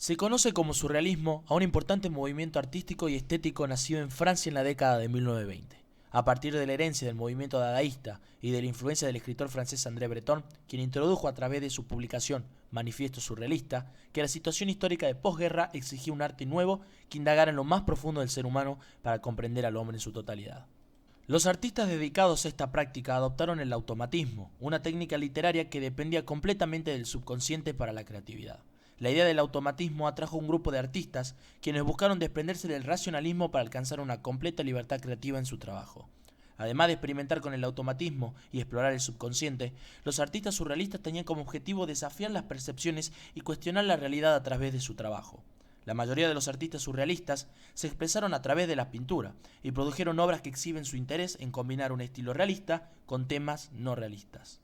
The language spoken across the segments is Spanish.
Se conoce como surrealismo a un importante movimiento artístico y estético nacido en Francia en la década de 1920. A partir de la herencia del movimiento dadaísta y de la influencia del escritor francés André Breton, quien introdujo a través de su publicación Manifiesto Surrealista que la situación histórica de posguerra exigía un arte nuevo que indagara en lo más profundo del ser humano para comprender al hombre en su totalidad. Los artistas dedicados a esta práctica adoptaron el automatismo, una técnica literaria que dependía completamente del subconsciente para la creatividad. La idea del automatismo atrajo a un grupo de artistas quienes buscaron desprenderse del racionalismo para alcanzar una completa libertad creativa en su trabajo. Además de experimentar con el automatismo y explorar el subconsciente, los artistas surrealistas tenían como objetivo desafiar las percepciones y cuestionar la realidad a través de su trabajo. La mayoría de los artistas surrealistas se expresaron a través de la pintura y produjeron obras que exhiben su interés en combinar un estilo realista con temas no realistas.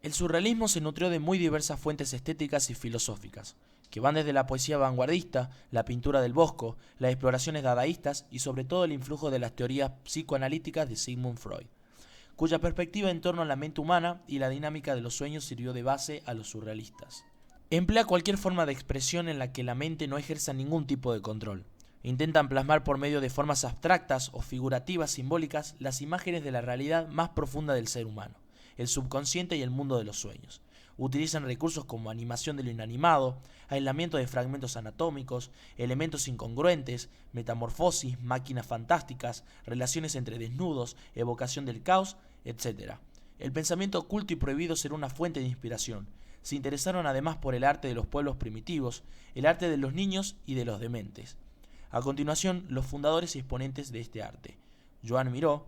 El surrealismo se nutrió de muy diversas fuentes estéticas y filosóficas, que van desde la poesía vanguardista, la pintura del Bosco, las exploraciones dadaístas y sobre todo el influjo de las teorías psicoanalíticas de Sigmund Freud, cuya perspectiva en torno a la mente humana y la dinámica de los sueños sirvió de base a los surrealistas. Emplea cualquier forma de expresión en la que la mente no ejerza ningún tipo de control. Intentan plasmar por medio de formas abstractas o figurativas simbólicas las imágenes de la realidad más profunda del ser humano, el subconsciente y el mundo de los sueños. Utilizan recursos como animación de lo inanimado, aislamiento de fragmentos anatómicos, elementos incongruentes, metamorfosis, máquinas fantásticas, relaciones entre desnudos, evocación del caos, etc. El pensamiento oculto y prohibido será una fuente de inspiración. Se interesaron además por el arte de los pueblos primitivos, el arte de los niños y de los dementes. A continuación, los fundadores y exponentes de este arte: Joan Miró,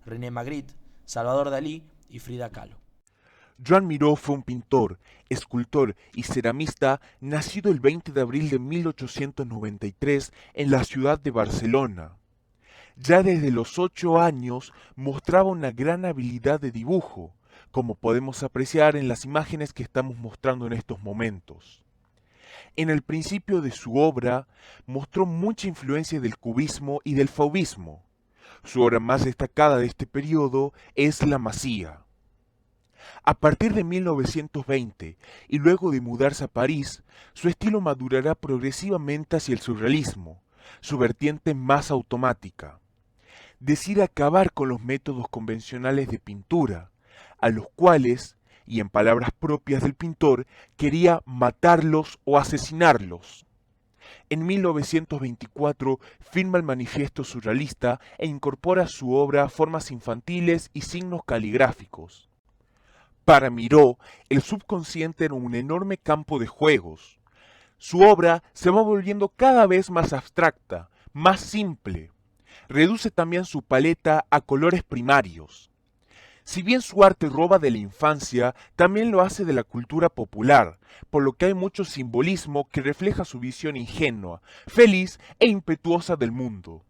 René Magritte, Salvador Dalí y Frida Kahlo. Joan Miró fue un pintor, escultor y ceramista nacido el 20 de abril de 1893 en la ciudad de Barcelona. Ya desde los 8 años mostraba una gran habilidad de dibujo, como podemos apreciar en las imágenes que estamos mostrando en estos momentos. En el principio de su obra mostró mucha influencia del cubismo y del fauvismo. Su obra más destacada de este periodo es La Masía. A partir de 1920 y luego de mudarse a París, su estilo madurará progresivamente hacia el surrealismo, su vertiente más automática. Decide acabar con los métodos convencionales de pintura, a los cuales, y en palabras propias del pintor, quería matarlos o asesinarlos. En 1924 firma el Manifiesto Surrealista e incorpora a su obra formas infantiles y signos caligráficos. Para Miró, el subconsciente era un enorme campo de juegos. Su obra se va volviendo cada vez más abstracta, más simple. Reduce también su paleta a colores primarios. Si bien su arte roba de la infancia, también lo hace de la cultura popular, por lo que hay mucho simbolismo que refleja su visión ingenua, feliz e impetuosa del mundo.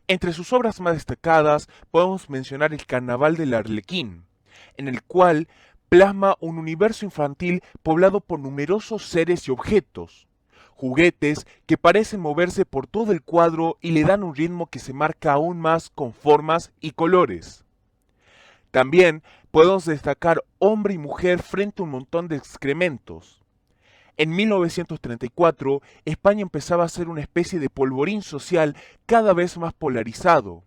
Entre sus obras más destacadas podemos mencionar El Carnaval del Arlequín, en el cual plasma un universo infantil poblado por numerosos seres y objetos, juguetes que parecen moverse por todo el cuadro y le dan un ritmo que se marca aún más con formas y colores. También podemos destacar Hombre y Mujer frente a un montón de excrementos. En 1934, España empezaba a ser una especie de polvorín social cada vez más polarizado.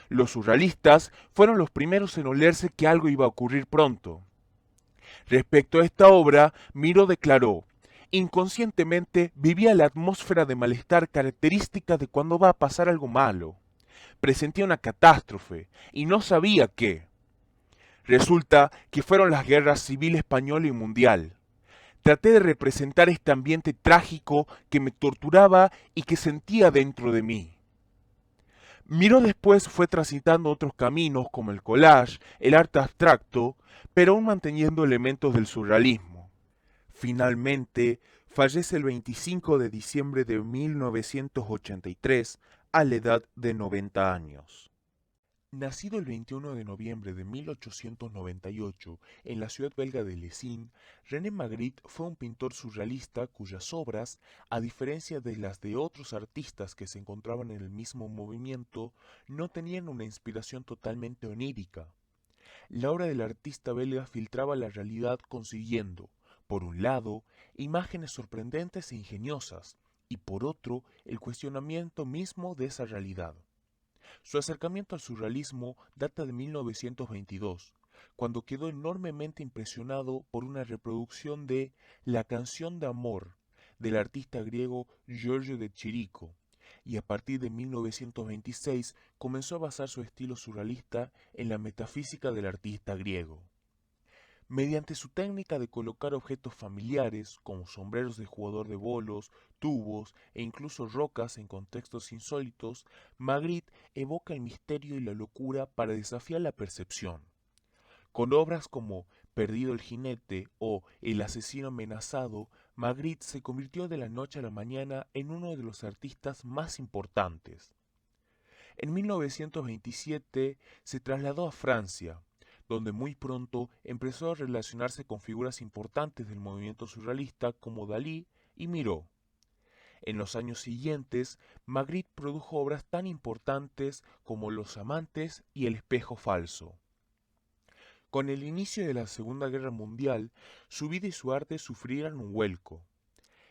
Los surrealistas fueron los primeros en olerse que algo iba a ocurrir pronto. Respecto a esta obra, Miró declaró: inconscientemente vivía la atmósfera de malestar característica de cuando va a pasar algo malo. Presentía una catástrofe y no sabía qué. Resulta que fueron las guerras civil española y mundial. Traté de representar este ambiente trágico que me torturaba y que sentía dentro de mí. Miró después fue transitando otros caminos como el collage, el arte abstracto, pero aún manteniendo elementos del surrealismo. Finalmente, fallece el 25 de diciembre de 1983 a la edad de 90 años. Nacido el 21 de noviembre de 1898 en la ciudad belga de Lessines, René Magritte fue un pintor surrealista cuyas obras, a diferencia de las de otros artistas que se encontraban en el mismo movimiento, no tenían una inspiración totalmente onírica. La obra del artista belga filtraba la realidad consiguiendo, Por un lado, imágenes sorprendentes e ingeniosas, y por otro, el cuestionamiento mismo de esa realidad. Su acercamiento al surrealismo data de 1922, cuando quedó enormemente impresionado por una reproducción de La canción de amor del artista griego Giorgio de Chirico, y a partir de 1926 comenzó a basar su estilo surrealista en la metafísica del artista griego. Mediante su técnica de colocar objetos familiares, como sombreros de jugador de bolos, tubos e incluso rocas en contextos insólitos, Magritte evoca el misterio y la locura para desafiar la percepción. Con obras como Perdido el jinete o El asesino amenazado, Magritte se convirtió de la noche a la mañana en uno de los artistas más importantes. En 1927 se trasladó a Francia, donde muy pronto empezó a relacionarse con figuras importantes del movimiento surrealista como Dalí y Miró. En los años siguientes, Magritte produjo obras tan importantes como Los amantes y El espejo falso. Con el inicio de la Segunda Guerra Mundial, su vida y su arte sufrieron un vuelco.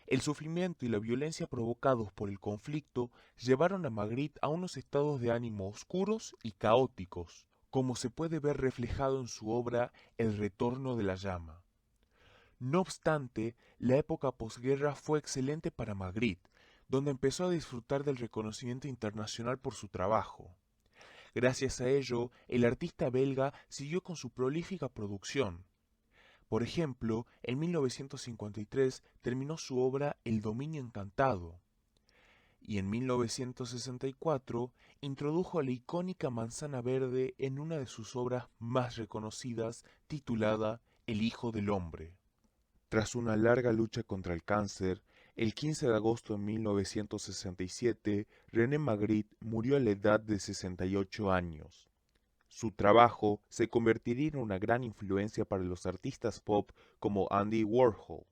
El sufrimiento y la violencia provocados por el conflicto llevaron a Magritte a unos estados de ánimo oscuros y caóticos, como se puede ver reflejado en su obra El retorno de la llama. No obstante, la época posguerra fue excelente para Magritte, donde empezó a disfrutar del reconocimiento internacional por su trabajo. Gracias a ello, el artista belga siguió con su prolífica producción. Por ejemplo, en 1953 terminó su obra El dominio encantado, y en 1964 introdujo la icónica manzana verde en una de sus obras más reconocidas, titulada El Hijo del Hombre. Tras una larga lucha contra el cáncer, el 15 de agosto de 1967, René Magritte murió a la edad de 68 años. Su trabajo se convertiría en una gran influencia para los artistas pop como Andy Warhol.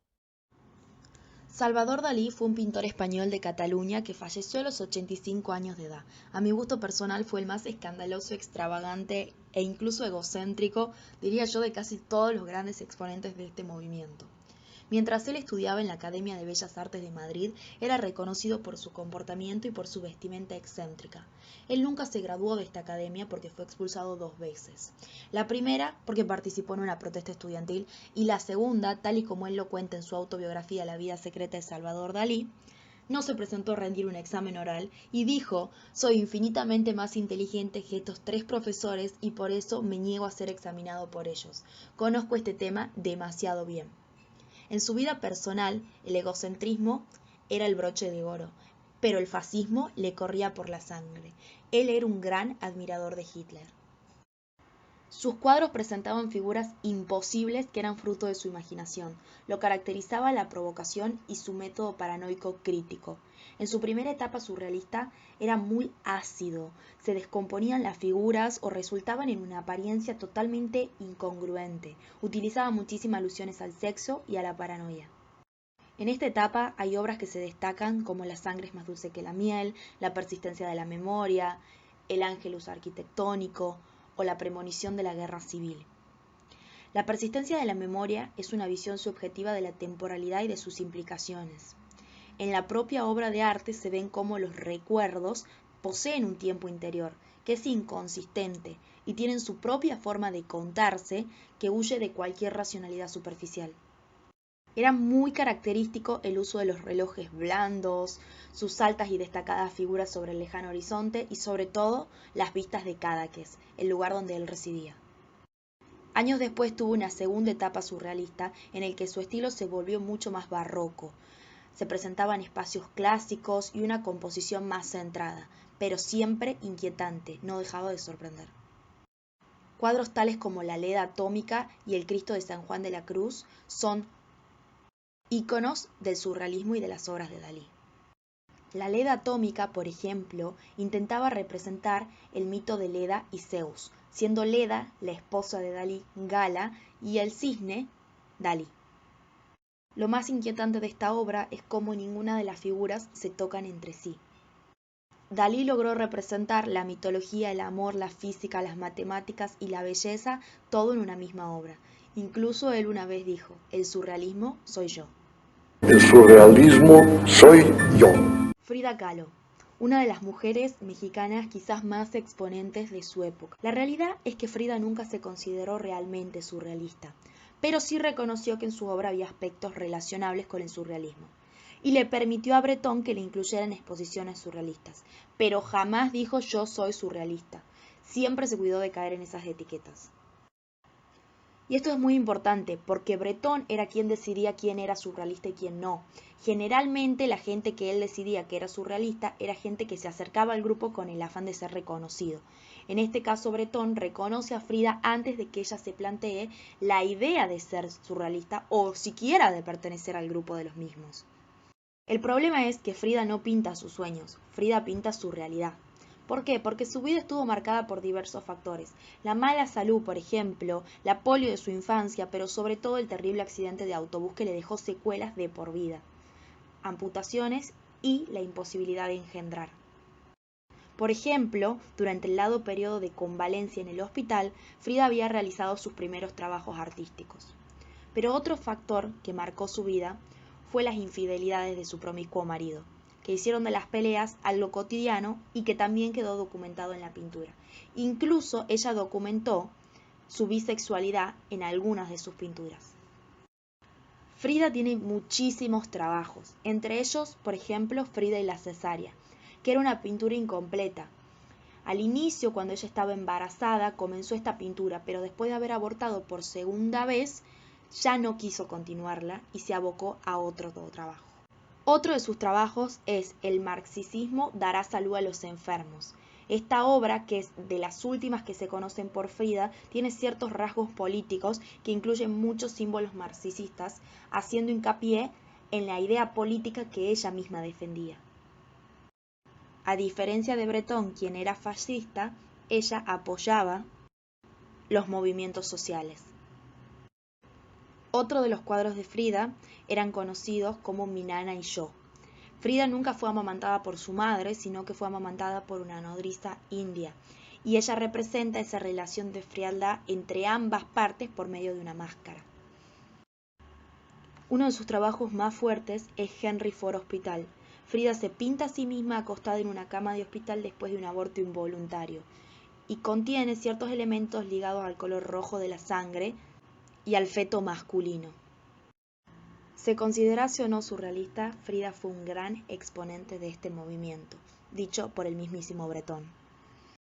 Salvador Dalí fue un pintor español de Cataluña que falleció a los 85 años de edad. A mi gusto personal fue el más escandaloso, extravagante e incluso egocéntrico, diría yo, de casi todos los grandes exponentes de este movimiento. Mientras él estudiaba en la Academia de Bellas Artes de Madrid, era reconocido por su comportamiento y por su vestimenta excéntrica. Él nunca se graduó de esta academia porque fue expulsado 2 veces. La primera porque participó en una protesta estudiantil y la segunda, tal y como él lo cuenta en su autobiografía La vida secreta de Salvador Dalí, no se presentó a rendir un examen oral y dijo: soy infinitamente más inteligente que estos 3 profesores y por eso me niego a ser examinado por ellos. Conozco este tema demasiado bien. En su vida personal, el egocentrismo era el broche de oro, pero el fascismo le corría por la sangre. Él era un gran admirador de Hitler. Sus cuadros presentaban figuras imposibles que eran fruto de su imaginación. Lo caracterizaba la provocación y su método paranoico crítico. En su primera etapa surrealista era muy ácido, se descomponían las figuras o resultaban en una apariencia totalmente incongruente. Utilizaba muchísimas alusiones al sexo y a la paranoia. En esta etapa hay obras que se destacan como La sangre es más dulce que la miel, La persistencia de la memoria, El ángelus arquitectónico o La premonición de la guerra civil. La persistencia de la memoria es una visión subjetiva de la temporalidad y de sus implicaciones. En la propia obra de arte se ven cómo los recuerdos poseen un tiempo interior, que es inconsistente y tienen su propia forma de contarse que huye de cualquier racionalidad superficial. Era muy característico el uso de los relojes blandos, sus altas y destacadas figuras sobre el lejano horizonte y sobre todo las vistas de Cadaqués, el lugar donde él residía. Años después tuvo una segunda etapa surrealista en el que su estilo se volvió mucho más barroco. Se presentaban espacios clásicos y una composición más centrada, pero siempre inquietante, no dejaba de sorprender. Cuadros tales como La Leda Atómica y El Cristo de San Juan de la Cruz son íconos del surrealismo y de las obras de Dalí. La Leda Atómica, por ejemplo, intentaba representar el mito de Leda y Zeus, siendo Leda la esposa de Dalí, Gala, y el cisne, Dalí. Lo más inquietante de esta obra es cómo ninguna de las figuras se tocan entre sí. Dalí logró representar la mitología, el amor, la física, las matemáticas y la belleza, todo en una misma obra. Incluso él una vez dijo, el surrealismo soy yo. El surrealismo soy yo. Frida Kahlo, una de las mujeres mexicanas quizás más exponentes de su época. La realidad es que Frida nunca se consideró realmente surrealista, pero sí reconoció que en su obra había aspectos relacionables con el surrealismo, y le permitió a Breton que le incluyera en exposiciones surrealistas, pero jamás dijo yo soy surrealista. Siempre se cuidó de caer en esas etiquetas. Y esto es muy importante porque Breton era quien decidía quién era surrealista y quién no. Generalmente la gente que él decidía que era surrealista era gente que se acercaba al grupo con el afán de ser reconocido. En este caso Breton reconoce a Frida antes de que ella se plantee la idea de ser surrealista o siquiera de pertenecer al grupo de los mismos. El problema es que Frida no pinta sus sueños, Frida pinta su realidad. ¿Por qué? Porque su vida estuvo marcada por diversos factores. La mala salud, por ejemplo, la polio de su infancia, pero sobre todo el terrible accidente de autobús que le dejó secuelas de por vida, amputaciones y la imposibilidad de engendrar. Por ejemplo, durante el largo periodo de convalencia en el hospital, Frida había realizado sus primeros trabajos artísticos. Pero otro factor que marcó su vida fue las infidelidades de su promiscuo marido, que hicieron de las peleas algo cotidiano y que también quedó documentado en la pintura. Incluso ella documentó su bisexualidad en algunas de sus pinturas. Frida tiene muchísimos trabajos, entre ellos, por ejemplo, Frida y la cesárea, que era una pintura incompleta. Al inicio, cuando ella estaba embarazada, comenzó esta pintura, pero después de haber abortado por segunda vez, ya no quiso continuarla y se abocó a otro trabajo. Otro de sus trabajos es El marxismo dará salud a los enfermos. Esta obra, que es de las últimas que se conocen por Frida, tiene ciertos rasgos políticos que incluyen muchos símbolos marxistas, haciendo hincapié en la idea política que ella misma defendía. A diferencia de Breton, quien era fascista, ella apoyaba los movimientos sociales. Otro de los cuadros de Frida eran conocidos como Mi nana y yo. Frida nunca fue amamantada por su madre, sino que fue amamantada por una nodriza india, y ella representa esa relación de frialdad entre ambas partes por medio de una máscara. Uno de sus trabajos más fuertes es Henry Ford Hospital. Frida se pinta a sí misma acostada en una cama de hospital después de un aborto involuntario, y contiene ciertos elementos ligados al color rojo de la sangre y al feto masculino. Se considerase o no surrealista, Frida fue un gran exponente de este movimiento, dicho por el mismísimo Breton.